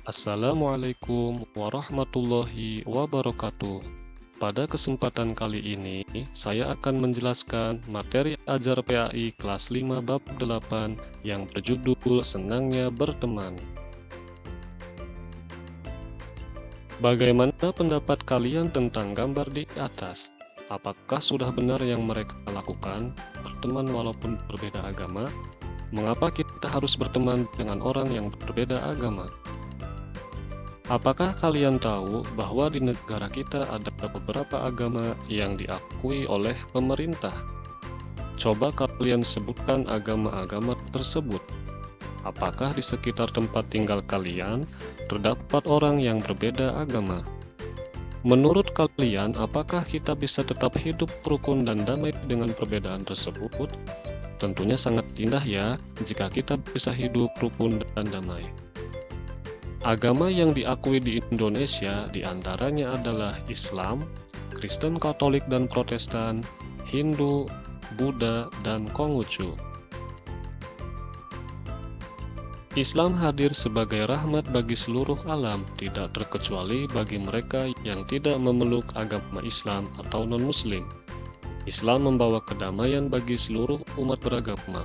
Assalamualaikum warahmatullahi wabarakatuh. Pada kesempatan kali ini, saya akan menjelaskan materi ajar PAI kelas 5 bab 8 yang berjudul Senangnya Berteman. Bagaimana pendapat kalian tentang gambar di atas? Apakah sudah benar yang mereka lakukan, berteman walaupun berbeda agama? Mengapa kita harus berteman dengan orang yang berbeda agama? Apakah kalian tahu bahwa di negara kita ada beberapa agama yang diakui oleh pemerintah? Coba kalian sebutkan agama-agama tersebut. Apakah di sekitar tempat tinggal kalian terdapat orang yang berbeda agama? Menurut kalian, apakah kita bisa tetap hidup rukun dan damai dengan perbedaan tersebut? Tentunya sangat indah ya, jika kita bisa hidup rukun dan damai. Agama yang diakui di Indonesia diantaranya adalah Islam, Kristen Katolik dan Protestan, Hindu, Buddha, dan Konghucu. Islam hadir sebagai rahmat bagi seluruh alam, tidak terkecuali bagi mereka yang tidak memeluk agama Islam atau non-Muslim. Islam membawa kedamaian bagi seluruh umat beragama.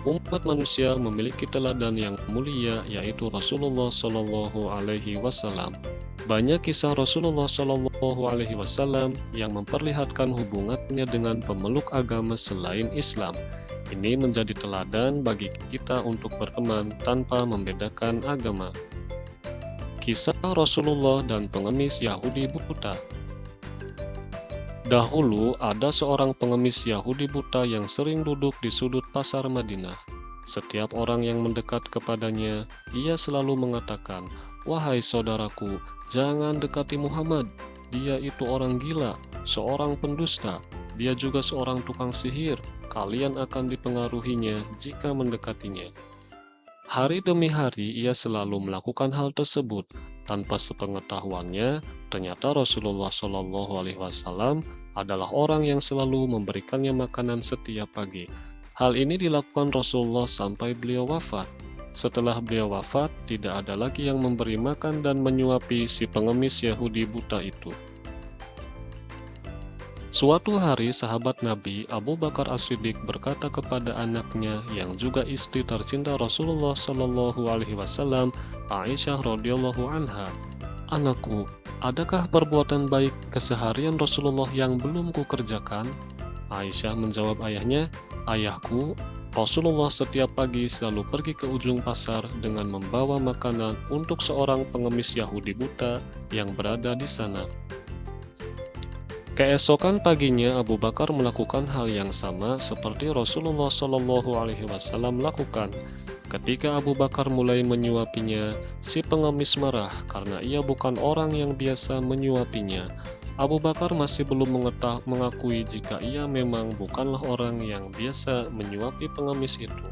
Umat manusia memiliki teladan yang mulia, yaitu Rasulullah Shallallahu Alaihi Wasallam. Banyak kisah Rasulullah Shallallahu Alaihi Wasallam yang memperlihatkan hubungannya dengan pemeluk agama selain Islam. Ini menjadi teladan bagi kita untuk berteman tanpa membedakan agama. Kisah Rasulullah dan pengemis Yahudi buta. Dahulu ada seorang pengemis Yahudi buta yang sering duduk di sudut pasar Madinah. Setiap orang yang mendekat kepadanya, ia selalu mengatakan, "Wahai saudaraku, jangan dekati Muhammad. Dia itu orang gila, seorang pendusta. Dia juga seorang tukang sihir. Kalian akan dipengaruhinya jika mendekatinya." Hari demi hari ia selalu melakukan hal tersebut. Tanpa sepengetahuannya, ternyata Rasulullah Shallallahu Alaihi Wasallam adalah orang yang selalu memberikannya makanan setiap pagi. Hal ini dilakukan Rasulullah sampai beliau wafat. Setelah beliau wafat, tidak ada lagi yang memberi makan dan menyuapi si pengemis Yahudi buta itu. Suatu hari, sahabat Nabi Abu Bakar As-Siddiq berkata kepada anaknya yang juga istri tercinta Rasulullah Shallallahu Alaihi Wasallam, Aisyah radhiyallahu anha, "Anakku, adakah perbuatan baik keseharian Rasulullah yang belum kukerjakan?" Aisyah menjawab ayahnya, "Ayahku, Rasulullah setiap pagi selalu pergi ke ujung pasar dengan membawa makanan untuk seorang pengemis Yahudi buta yang berada di sana." Keesokan paginya Abu Bakar melakukan hal yang sama seperti Rasulullah Shallallahu Alaihi Wasallam lakukan. Ketika Abu Bakar mulai menyuapinya, si pengemis marah karena ia bukan orang yang biasa menyuapinya. Abu Bakar masih belum mengakui jika ia memang bukanlah orang yang biasa menyuapi pengemis itu.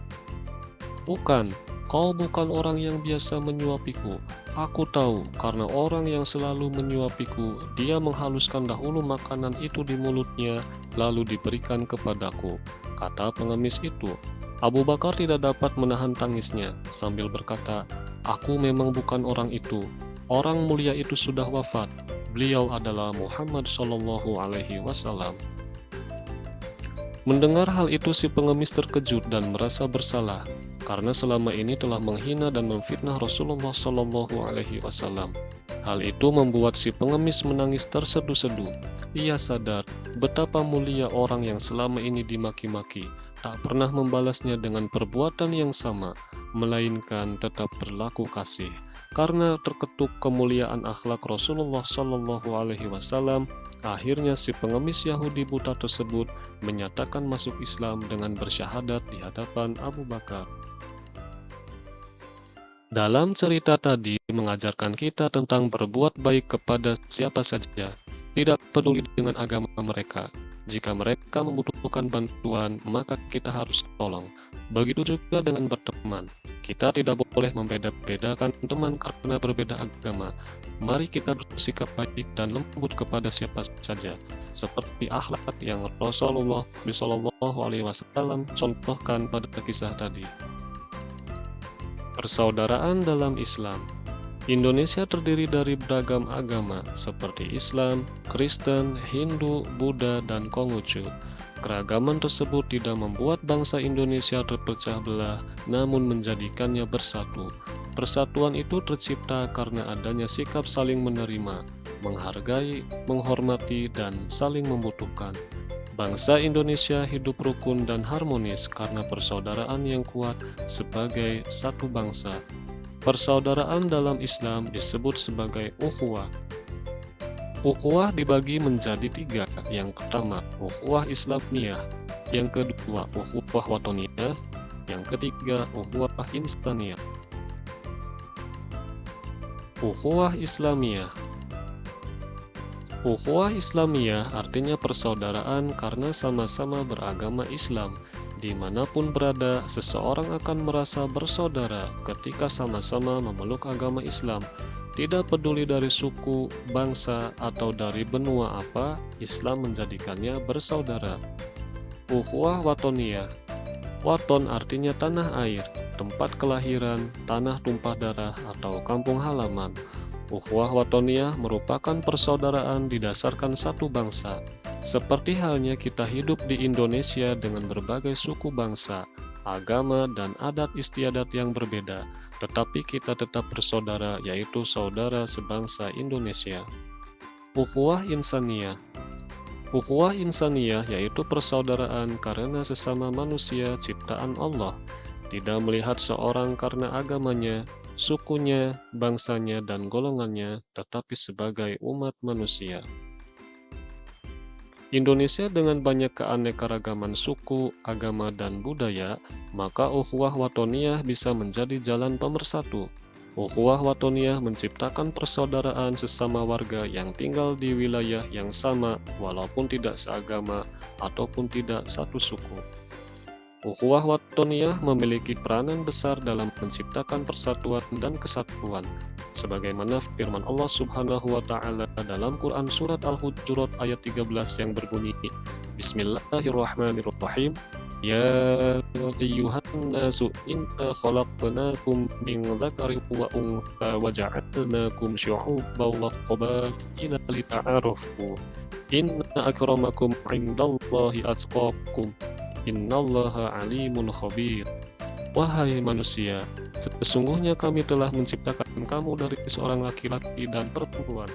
"Bukan, kau bukan orang yang biasa menyuapiku. Aku tahu, karena orang yang selalu menyuapiku, dia menghaluskan dahulu makanan itu di mulutnya, lalu diberikan kepadaku," kata pengemis itu. Abu Bakar tidak dapat menahan tangisnya, sambil berkata, "Aku memang bukan orang itu. Orang mulia itu sudah wafat. Beliau adalah Muhammad Shallallahu Alaihi Wasallam." Mendengar hal itu, si pengemis terkejut dan merasa bersalah karena selama ini telah menghina dan memfitnah Rasulullah Shallallahu Alaihi Wasallam. Hal itu membuat si pengemis menangis terseduh-seduh. Ia sadar betapa mulia orang yang selama ini dimaki-maki, tak pernah membalasnya dengan perbuatan yang sama, melainkan tetap berlaku kasih. Karena terketuk kemuliaan akhlak Rasulullah Shallallahu Alaihi Wasallam, akhirnya si pengemis Yahudi buta tersebut menyatakan masuk Islam dengan bersyahadat di hadapan Abu Bakar. Dalam cerita tadi mengajarkan kita tentang berbuat baik kepada siapa saja, tidak peduli dengan agama mereka. Jika mereka membutuhkan bantuan, maka kita harus tolong. Begitu juga dengan berteman. Kita tidak boleh membeda-bedakan teman karena berbeda agama. Mari kita bersikap baik dan lembut kepada siapa saja, seperti akhlak yang Rasulullah SAW contohkan pada kisah tadi. Persaudaraan dalam Islam. Indonesia terdiri dari beragam agama seperti Islam, Kristen, Hindu, Buddha, dan Konghucu. Keragaman tersebut tidak membuat bangsa Indonesia terpecah belah, namun menjadikannya bersatu. Persatuan itu tercipta karena adanya sikap saling menerima, menghargai, menghormati, dan saling membutuhkan. Bangsa Indonesia hidup rukun dan harmonis karena persaudaraan yang kuat sebagai satu bangsa. Persaudaraan dalam Islam disebut sebagai ukhuwah. Ukhuwah dibagi menjadi tiga. Yang pertama, ukhuwah Islamiyah. Yang kedua, ukhuwah watoniyah. Yang ketiga, ukhuwah insaniyah. Ukhuwah Islamiyah. Ukhuwah Islamiyah artinya persaudaraan karena sama-sama beragama Islam. Dimanapun berada, seseorang akan merasa bersaudara ketika sama-sama memeluk agama Islam. Tidak peduli dari suku, bangsa, atau dari benua apa, Islam menjadikannya bersaudara. Ukhuwah watoniyah. Waton artinya tanah air, tempat kelahiran, tanah tumpah darah, atau kampung halaman. Ukhuwah watoniyah merupakan persaudaraan didasarkan satu bangsa. Seperti halnya kita hidup di Indonesia dengan berbagai suku bangsa, agama, dan adat istiadat yang berbeda, tetapi kita tetap bersaudara, yaitu saudara sebangsa Indonesia. Ukhuwah insaniyah. Ukhuwah insaniyah yaitu persaudaraan karena sesama manusia ciptaan Allah, tidak melihat seorang karena agamanya, sukunya, bangsanya, dan golongannya, tetapi sebagai umat manusia. Indonesia dengan banyak keanekaragaman suku, agama, dan budaya, maka ukhuwah watoniyah bisa menjadi jalan pemersatu. Ukhuwah watoniyah menciptakan persaudaraan sesama warga yang tinggal di wilayah yang sama walaupun tidak seagama ataupun tidak satu suku. Ukhuwah watoniyah memiliki peranan besar dalam menciptakan persatuan dan kesatuan. Sebagaimana firman Allah Subhanahu wa taala dalam Quran surat Al-Hujurat ayat 13 yang berbunyi, Bismillahirrahmanirrahim. Ya ayyuhan nasu inna khalaqnakum min dzakarin wa untha wa ja'alnakum syu'uban wa qabaila lita'arafu. Inna akramakum 'indallahi atqakum. Innallaha alimun khabir. Wahai manusia, sesungguhnya kami telah menciptakan kamu dari seorang laki-laki dan perempuan.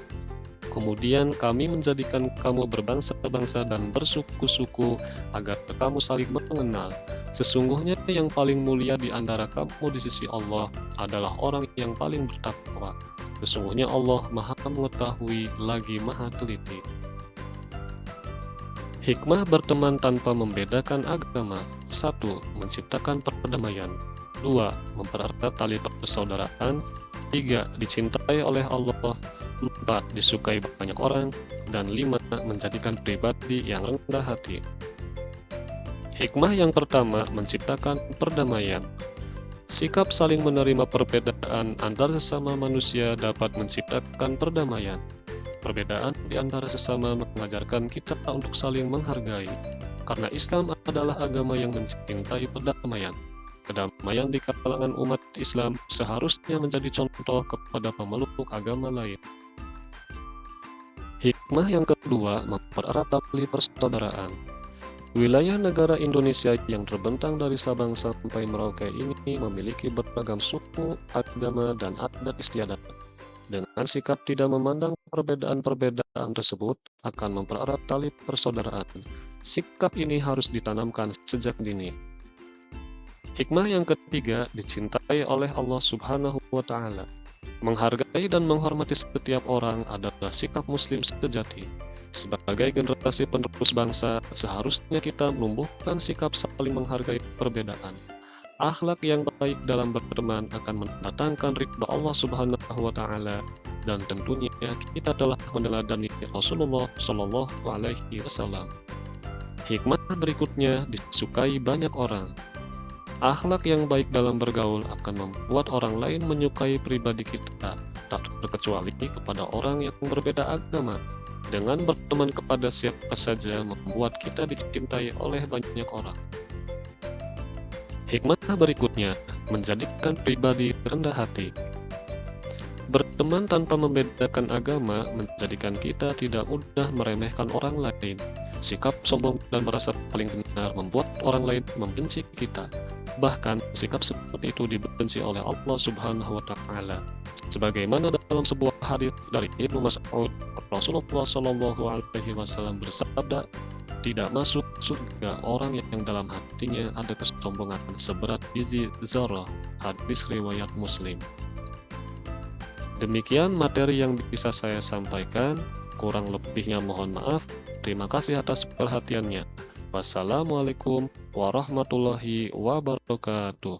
Kemudian kami menjadikan kamu berbangsa-bangsa dan bersuku-suku agar kamu saling mengenal. Sesungguhnya yang paling mulia di antara kamu di sisi Allah adalah orang yang paling bertakwa. Sesungguhnya Allah Maha Mengetahui lagi Maha Teliti. Hikmah berteman tanpa membedakan agama. 1. Menciptakan perdamaian. 2. Mempererat tali persaudaraan. 3. Dicintai oleh Allah. 4. Disukai banyak orang. Dan 5. Menjadikan pribadi yang rendah hati. Hikmah yang pertama, menciptakan perdamaian. Sikap saling menerima perbedaan antar sesama manusia dapat menciptakan perdamaian. Perbedaan di antara sesama mengajarkan kita untuk saling menghargai, karena Islam adalah agama yang mencintai perdamaian. Kedamaian di kalangan umat Islam seharusnya menjadi contoh kepada pemeluk agama lain. Hikmah yang kedua, mempererat tali persaudaraan. Wilayah negara Indonesia yang terbentang dari Sabang sampai Merauke ini memiliki beragam suku, agama, dan adat istiadat. Dengan sikap tidak memandang perbedaan-perbedaan tersebut akan mempererat tali persaudaraan. Sikap ini harus ditanamkan sejak dini. Hikmah yang ketiga, dicintai oleh Allah Subhanahu wa taala. Menghargai dan menghormati setiap orang adalah sikap muslim sejati. Sebagai generasi penerus bangsa, seharusnya kita menumbuhkan sikap saling menghargai perbedaan. Akhlak yang baik dalam berteman akan mendatangkan ridha Allah Subhanahu wa taala, dan tentunya kita telah meneladani Rasulullah Shallallahu alaihi wasallam. Hikmah berikutnya, disukai banyak orang. Akhlak yang baik dalam bergaul akan membuat orang lain menyukai pribadi kita, tak terkecuali kepada orang yang berbeda agama. Dengan berteman kepada siapa saja membuat kita dicintai oleh banyak orang. Hikmah berikutnya, menjadikan pribadi rendah hati. Berteman tanpa membedakan agama menjadikan kita tidak mudah meremehkan orang lain. Sikap sombong dan merasa paling benar membuat orang lain membenci kita. Bahkan, sikap seperti itu dibenci oleh Allah Subhanahu wa Ta'ala. Sebagaimana dalam sebuah hadis dari Ibnu Mas'ud, Rasulullah Shallallahu Alaihi Wasallam bersabda, tidak masuk surga orang yang dalam hatinya ada kesombongan seberat biji zarah. Hadis riwayat Muslim. Demikian materi yang bisa saya sampaikan, kurang lebihnya mohon maaf. Terima kasih atas perhatiannya. Wassalamualaikum warahmatullahi wabarakatuh.